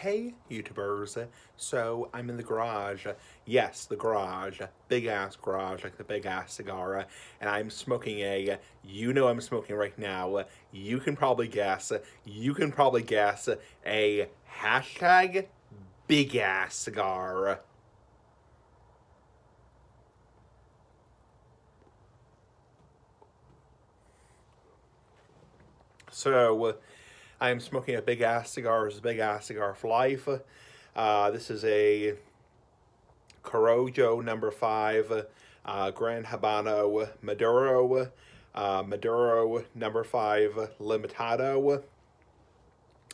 Hey YouTubers, so I'm in the garage, yes, the garage, big ass garage, like the big ass cigar, and I'm smoking you know I'm smoking right now, you can probably guess, a hashtag big ass cigar. So, I am smoking a big ass cigar, this is Big Ass Cigar for Life. This is a Corojo number 5, Gran Habano Maduro, Maduro number 5 Limitado.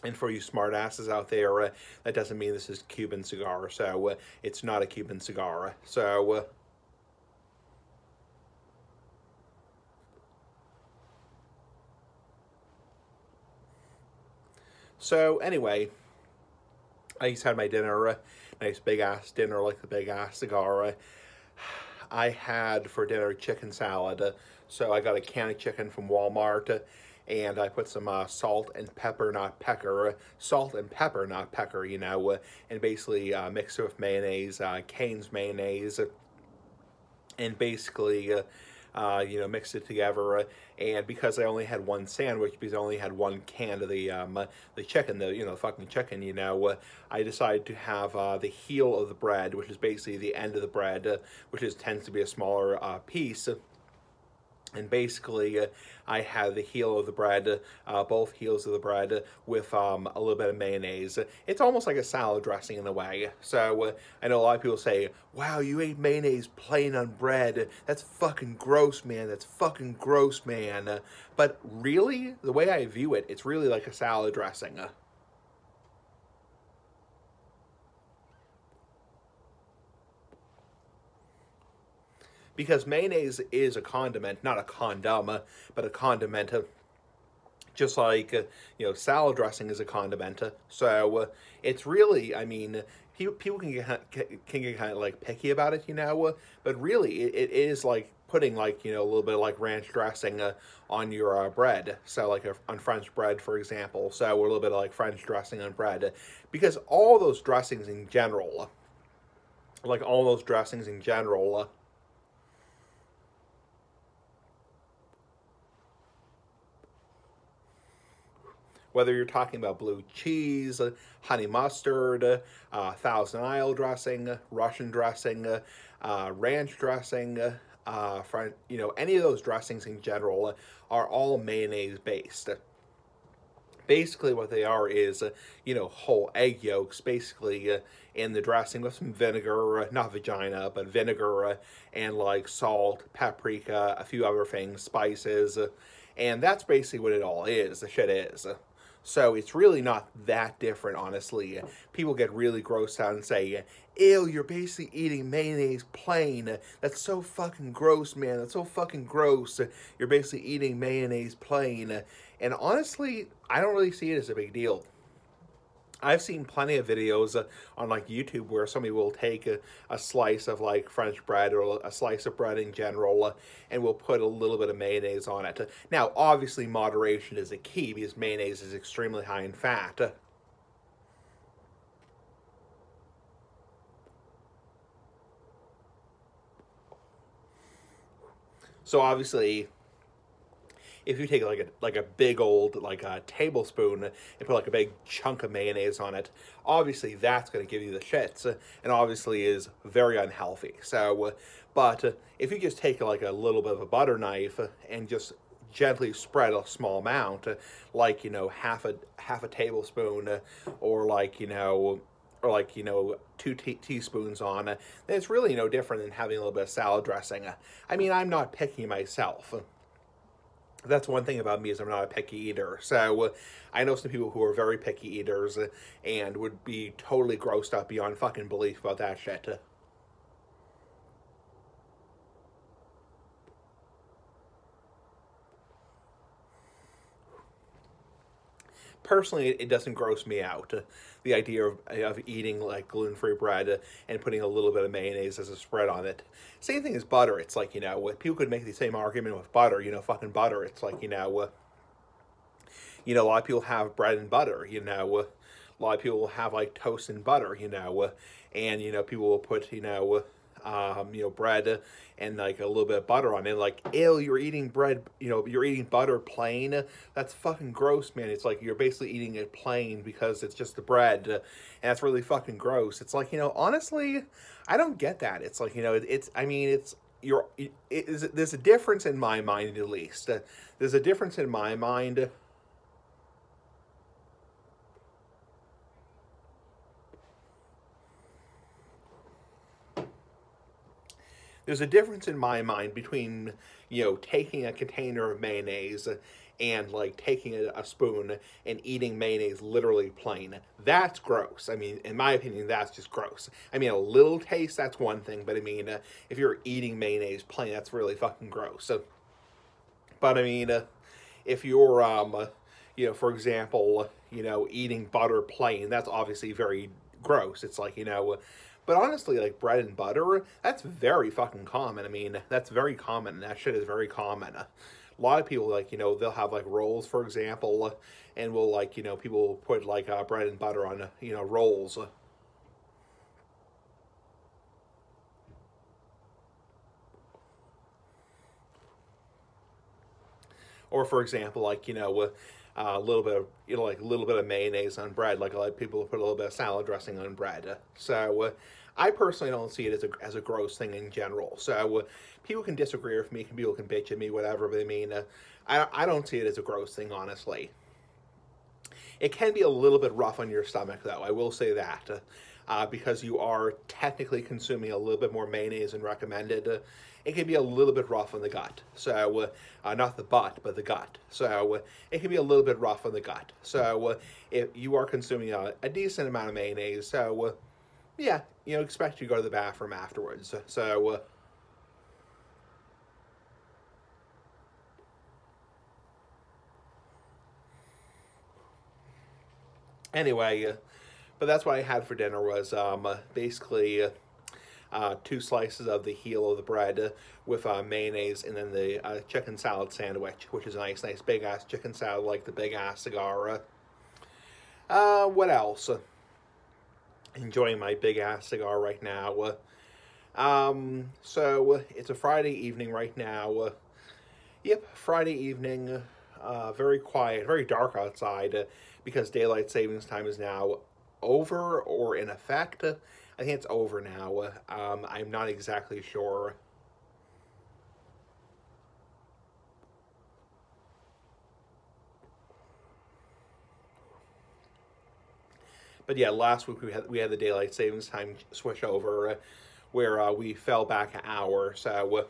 And for you smart asses out there, that doesn't mean this is Cuban cigar, so it's not a Cuban cigar. So anyway, I just had my dinner, nice big ass dinner like the big ass cigar. I had for dinner chicken salad, so I got a can of chicken from Walmart, and I put some salt and pepper, not pecker, you know, and basically mixed it with mayonnaise, Cane's mayonnaise, and basically, you know, mixed it together. And because I only had one sandwich, because I only had one can of the chicken, the fucking chicken, you know, I decided to have the heel of the bread, which is basically the end of the bread, which tends to be a smaller piece. And basically, I had the heel of the bread, both heels of the bread, with a little bit of mayonnaise. It's almost like a salad dressing in a way. So I know a lot of people say, wow, you ate mayonnaise plain on bread. That's fucking gross, man. That's fucking gross, man. But really, the way I view it, it's really like a salad dressing. Because mayonnaise is a condiment, not a condom, but a condiment. Just like, you know, salad dressing is a condiment. So it's really, I mean, people can get kind of like picky about it, you know, but really it is like putting like, you know, a little bit of like ranch dressing on your bread. So like on French bread, for example. So a little bit of like French dressing on bread. Because all those dressings in general, whether you're talking about blue cheese, honey mustard, Thousand Isle dressing, Russian dressing, ranch dressing, you know, any of those dressings in general are all mayonnaise based. Basically, what they are is, you know, whole egg yolks, basically, in the dressing with some vinegar, not vagina, but vinegar, and like salt, paprika, a few other things, spices, and that's basically what it all is. The shit is. So it's really not that different, honestly. People get really grossed out and say, ew, you're basically eating mayonnaise plain. That's so fucking gross, man. That's so fucking gross. You're basically eating mayonnaise plain. And honestly, I don't really see it as a big deal. I've seen plenty of videos on like YouTube where somebody will take a slice of like French bread or a slice of bread in general and will put a little bit of mayonnaise on it. Now, obviously, moderation is a key because mayonnaise is extremely high in fat. So obviously, if you take like a big old like a tablespoon and put like a big chunk of mayonnaise on it, obviously that's going to give you the shits, and obviously is very unhealthy. So, but if you just take like a little bit of a butter knife and just gently spread a small amount, like, you know, half a tablespoon, or like, you know, two teaspoons on, then it's really no different than having a little bit of salad dressing. I mean, I'm not picky myself. That's one thing about me, is I'm not a picky eater. So I know some people who are very picky eaters and would be totally grossed out beyond fucking belief about that shit. Personally, it doesn't gross me out. The idea of eating like gluten-free bread and putting a little bit of mayonnaise as a spread on it. Same thing as butter. It's like, you know, people could make the same argument with butter. You know, fucking butter. It's like, you know, a lot of people have bread and butter. You know, a lot of people will have like toast and butter, and people will put bread and like a little bit of butter on it. Like, ew, you're eating bread, you're eating butter plain. That's fucking gross, man. It's like you're basically eating it plain because it's just the bread, and that's really fucking gross. It's like, honestly, I don't get that. It's like, it's, I mean, it's, there's a difference in my mind, at least. There's a difference in my mind. There's a difference in my mind between, taking a container of mayonnaise and like taking a spoon and eating mayonnaise literally plain. That's gross. I mean, in my opinion, that's just gross. I mean, a little taste, that's one thing, but I mean, if you're eating mayonnaise plain, that's really fucking gross. But I mean, if you're, for example, eating butter plain, that's obviously very gross. It's like, but honestly, like bread and butter, that's very fucking common. I mean, that's very common. That shit is very common. A lot of people, like, they'll have like rolls, for example, and will like, people will put like bread and butter on, rolls. Or for example, like, a little bit of, like a little bit of mayonnaise on bread. Like a lot of people put a little bit of salad dressing on bread. So I personally don't see it as a gross thing in general. So people can disagree with me, people can bitch at me, whatever. But I mean, I don't see it as a gross thing, honestly. It can be a little bit rough on your stomach, though. I will say that. Because you are technically consuming a little bit more mayonnaise than recommended. It can be a little bit rough on the gut. So, not the butt, but the gut. So, it can be a little bit rough on the gut. So, if you are consuming a decent amount of mayonnaise, so, yeah, expect you to go to the bathroom afterwards. So, anyway, but that's what I had for dinner was basically two slices of the heel of the bread with mayonnaise, and then the chicken salad sandwich, which is a nice big ass chicken salad, like the big ass cigar. What else? Enjoying my big ass cigar right now. So it's a Friday evening right now. Yep, Friday evening. Very quiet, very dark outside because daylight savings time is now over or in effect. I think it's over now. I'm not exactly sure. But yeah, last week we had the daylight savings time switch over, where we fell back an hour. So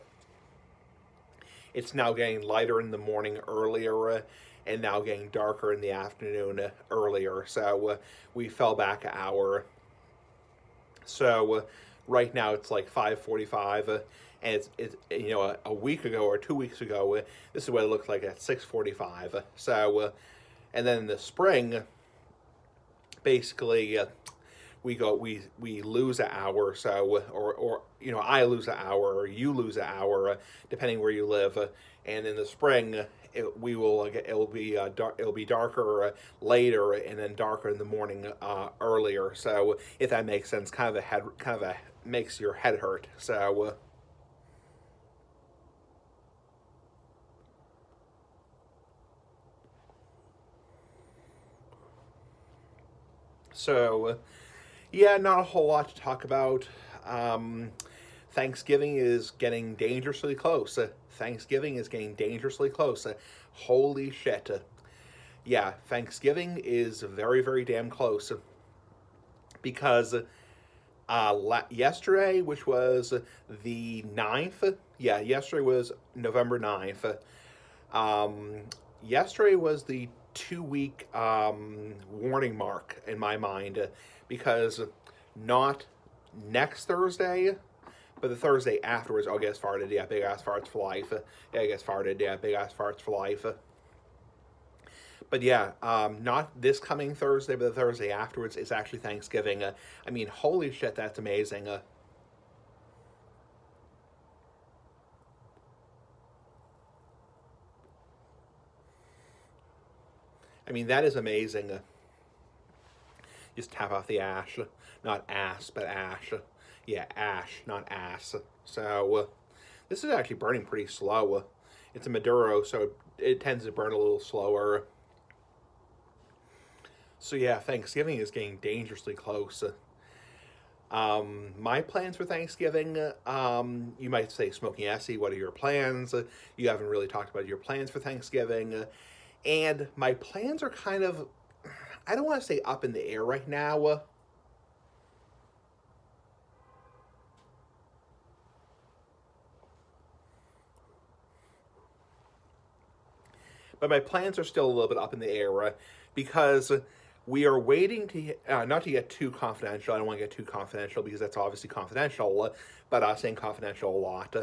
it's now getting lighter in the morning earlier, and now getting darker in the afternoon earlier. So we fell back an hour. So right now it's like 5:45, and it's a week ago or 2 weeks ago, this is what it looked like at 6:45. So and then in the spring, basically, we lose an hour, so or I lose an hour or you lose an hour, depending where you live, and in the spring it'll be darker later, and then darker in the morning earlier. So if that makes sense, kind of a makes your head hurt. So yeah, not a whole lot to talk about. Um, Thanksgiving is getting dangerously close. Thanksgiving is getting dangerously close. Holy shit. Yeah, Thanksgiving is very, very damn close. Because yesterday, which was the 9th, yeah, yesterday was November 9th. Um, Yesterday was the 2 week warning mark in my mind, because not next Thursday, but the Thursday afterwards, I'll get farted. Yeah, big ass farts for life. Yeah, I guess farted. Yeah, big ass farts for life. But yeah, not this coming Thursday, but the Thursday afterwards is actually Thanksgiving. I mean, holy shit, that's amazing. I mean, that is amazing. Just tap off the ash. Not ass, but ash. Yeah, ash, not ass. So this is actually burning pretty slow. It's a Maduro, so it tends to burn a little slower. So yeah, Thanksgiving is getting dangerously close. My plans for Thanksgiving, you might say, Smoking Essie, what are your plans? You haven't really talked about your plans for Thanksgiving. And my plans are kind of, I don't want to say up in the air right now. But my plans are still a little bit up in the air because we are waiting to, not to get too confidential. I don't want to get too confidential because that's obviously confidential, but saying confidential a lot.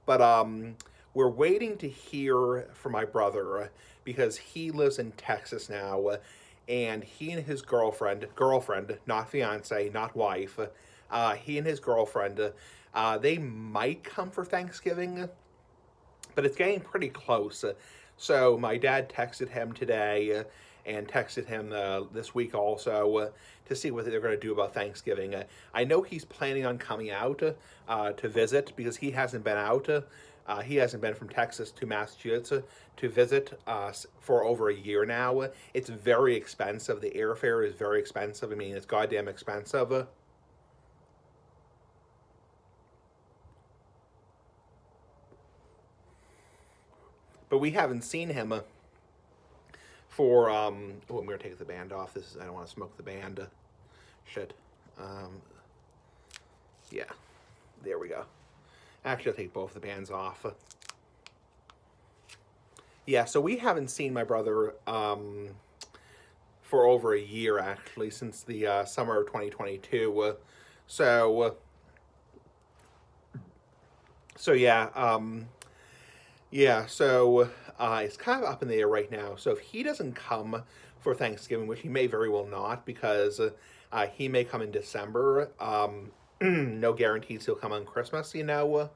But we're waiting to hear from my brother because he lives in Texas now, and he and his girlfriend, not fiance, not wife, he and his girlfriend, they might come for Thanksgiving, but it's getting pretty close. So my dad texted him today and texted him this week also to see what they're going to do about Thanksgiving. I know he's planning on coming out to visit because he hasn't been out. He hasn't been from Texas to Massachusetts to visit for over a year now. It's very expensive. The airfare is very expensive. I mean, it's goddamn expensive. But we haven't seen him for, oh, I'm going to take the band off. I don't want to smoke the band. Shit. Yeah, there we go. Actually, I'll take both the bands off. Yeah, so we haven't seen my brother for over a year, actually, since the summer of 2022. So yeah, yeah, so it's kind of up in the air right now. So if he doesn't come for Thanksgiving, which he may very well not, because he may come in December, no guarantees he'll come on Christmas, you know.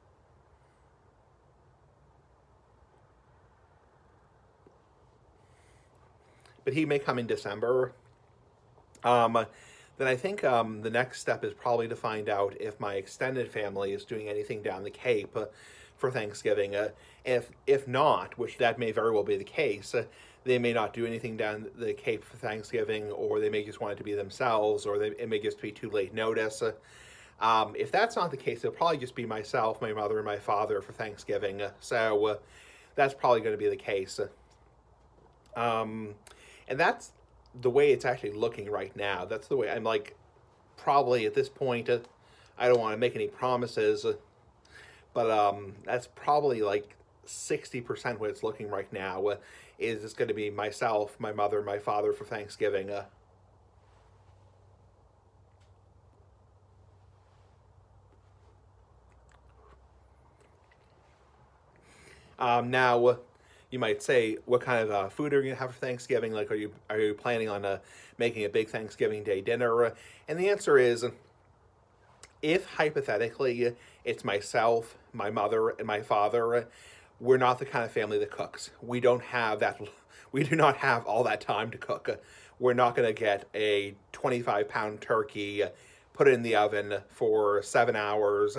But he may come in December. Then I think the next step is probably to find out if my extended family is doing anything down the Cape for Thanksgiving. If not, which that may very well be the case, they may not do anything down the Cape for Thanksgiving, or they may just want it to be themselves, or it may just be too late notice. If that's not the case, it'll probably just be myself, my mother, and my father for Thanksgiving. So that's probably going to be the case. And that's the way it's actually looking right now. That's the way I'm like, probably at this point, I don't want to make any promises, but that's probably like 60% what it's looking right now. Is it's going to be myself, my mother, my father for Thanksgiving. Now, you might say, what kind of food are you going to have for Thanksgiving? Like, are you planning on making a big Thanksgiving Day dinner? And the answer is, if hypothetically it's myself, my mother, and my father, we're not the kind of family that cooks. We don't have that. We do not have all that time to cook. We're not going to get a 25-pound turkey, put it in the oven for 7 hours,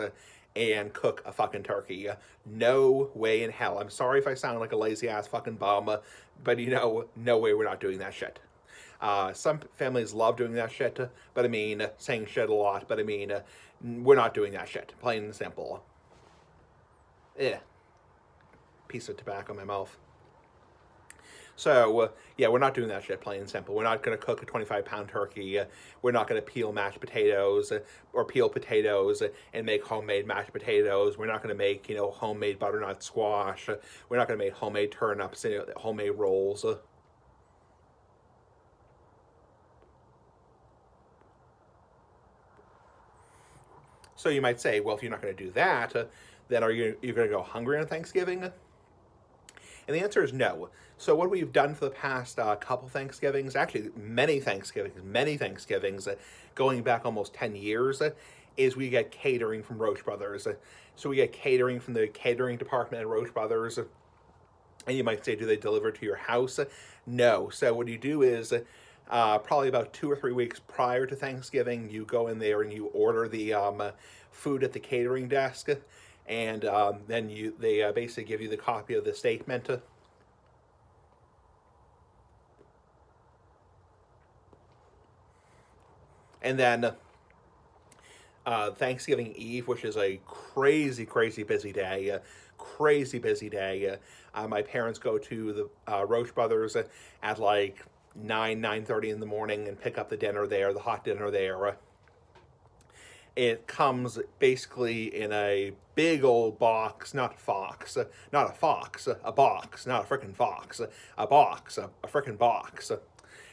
and cook a fucking turkey. No way in hell. I'm sorry if I sound like a lazy-ass fucking bum, but you know, no way we're not doing that shit. Some families love doing that shit, but I mean, saying shit a lot, but I mean, we're not doing that shit. Plain and simple. Piece of tobacco in my mouth. So, yeah, we're not doing that shit, plain and simple. We're not going to cook a 25-pound turkey. We're not going to peel mashed potatoes or peel potatoes and make homemade mashed potatoes. We're not going to make, you know, homemade butternut squash. We're not going to make homemade turnips, you know, homemade rolls. So you might say, well, if you're not going to do that, then are you going to go hungry on Thanksgiving? And the answer is no. So what we've done for the past couple Thanksgivings, actually many Thanksgivings, going back almost 10 years, is we get catering from Roche Brothers. So we get catering from the catering department at Roche Brothers. And you might say, do they deliver to your house? No. So what you do is probably about 2 or 3 weeks prior to Thanksgiving, you go in there and you order the food at the catering desk, and then they basically give you the copy of the statement. And then Thanksgiving Eve, which is a crazy, crazy busy day, crazy busy day. My parents go to the Roche Brothers at like 9:30 in the morning and pick up the dinner there, the hot dinner there. It comes basically in a big old box, not a fox, not a fox, a box, not a frickin' fox, a box, a frickin' box.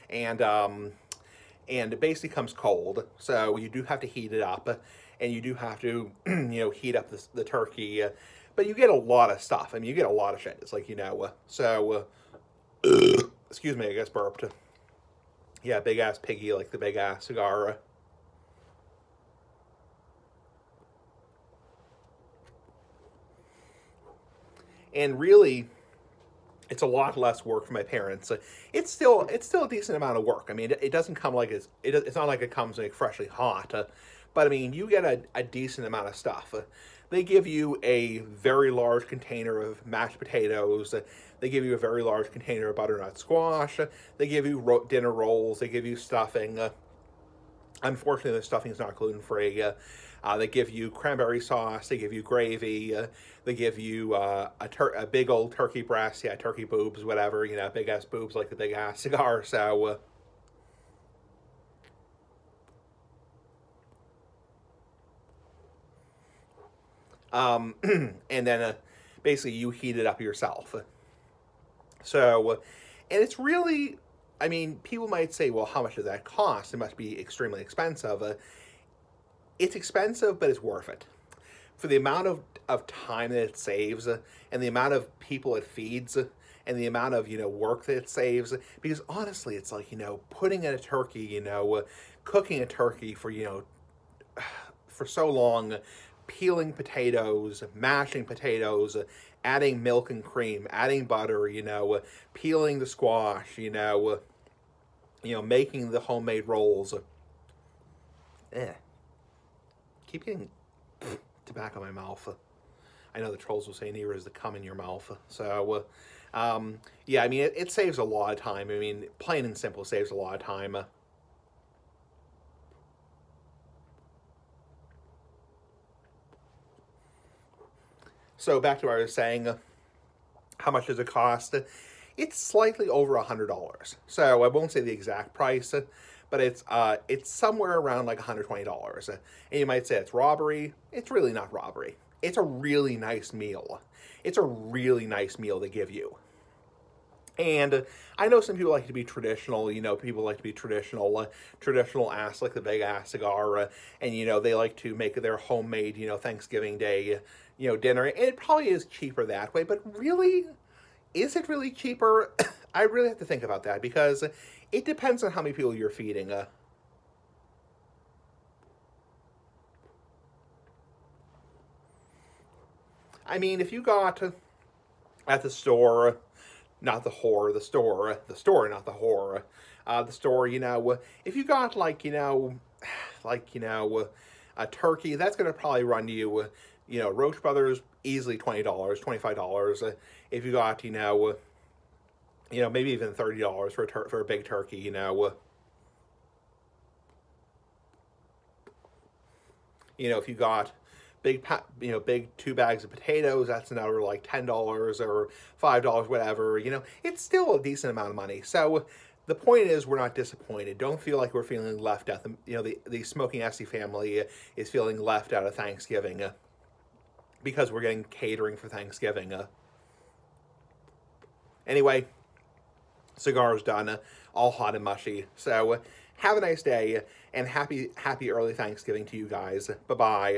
And it basically comes cold, so you do have to heat it up, and you do have to, heat up the turkey, but you get a lot of stuff. I mean, you get a lot of shit. It's like, excuse me, I guess burped. Yeah, big-ass piggy, like the big-ass cigar. And really, it's a lot less work for my parents. It's still a decent amount of work. I mean, it doesn't come like it's not like it comes like freshly hot, but I mean, you get a decent amount of stuff. They give you a very large container of mashed potatoes. They give you a very large container of butternut squash. They give you dinner rolls. They give you stuffing. Unfortunately, the stuffing is not gluten-free. They give you cranberry sauce. They give you gravy. They give you a big old turkey breast. Yeah, turkey boobs, whatever. Big-ass boobs like the big-ass cigar. So, and then basically you heat it up yourself. So, and it's really, I mean, people might say, well, how much does that cost? It must be extremely expensive. It's expensive, but it's worth it. For the amount of time that it saves, and the amount of people it feeds, and the amount of, work that it saves. Because honestly, it's like, putting in a turkey, cooking a turkey for, for so long, peeling potatoes, mashing potatoes, adding milk and cream, adding butter, peeling the squash, making the homemade rolls. Keep getting tobacco in my mouth. I know the trolls will say neither is the cum in your mouth. So, yeah, I mean, it saves a lot of time. I mean, plain and simple, saves a lot of time. So back to what I was saying, how much does it cost? It's slightly over $100. So I won't say the exact price, but it's somewhere around like $120. And you might say it's robbery. It's really not robbery. It's a really nice meal. It's a really nice meal they give you. And I know some people like to be traditional, people like to be traditional ass, like the big ass cigar, and, they like to make their homemade, Thanksgiving Day, dinner. And it probably is cheaper that way, but really, is it really cheaper? I really have to think about that, because it depends on how many people you're feeding. I mean, if you got at the store, not the whore, the store, not the whore, the store, if you got like, a turkey, that's going to probably run you, Roche Brothers, easily $20, $25. If you got, maybe even $30 for a big turkey, if you got big 2 bags of potatoes, that's another like $10 or $5, whatever, it's still a decent amount of money. So the point is, we're not disappointed. Don't feel like we're feeling left out. The Smoking Essie family is feeling left out of Thanksgiving because we're getting catering for Thanksgiving. Anyway, cigar's done, all hot and mushy. So have a nice day, and happy early Thanksgiving to you guys. Bye-bye.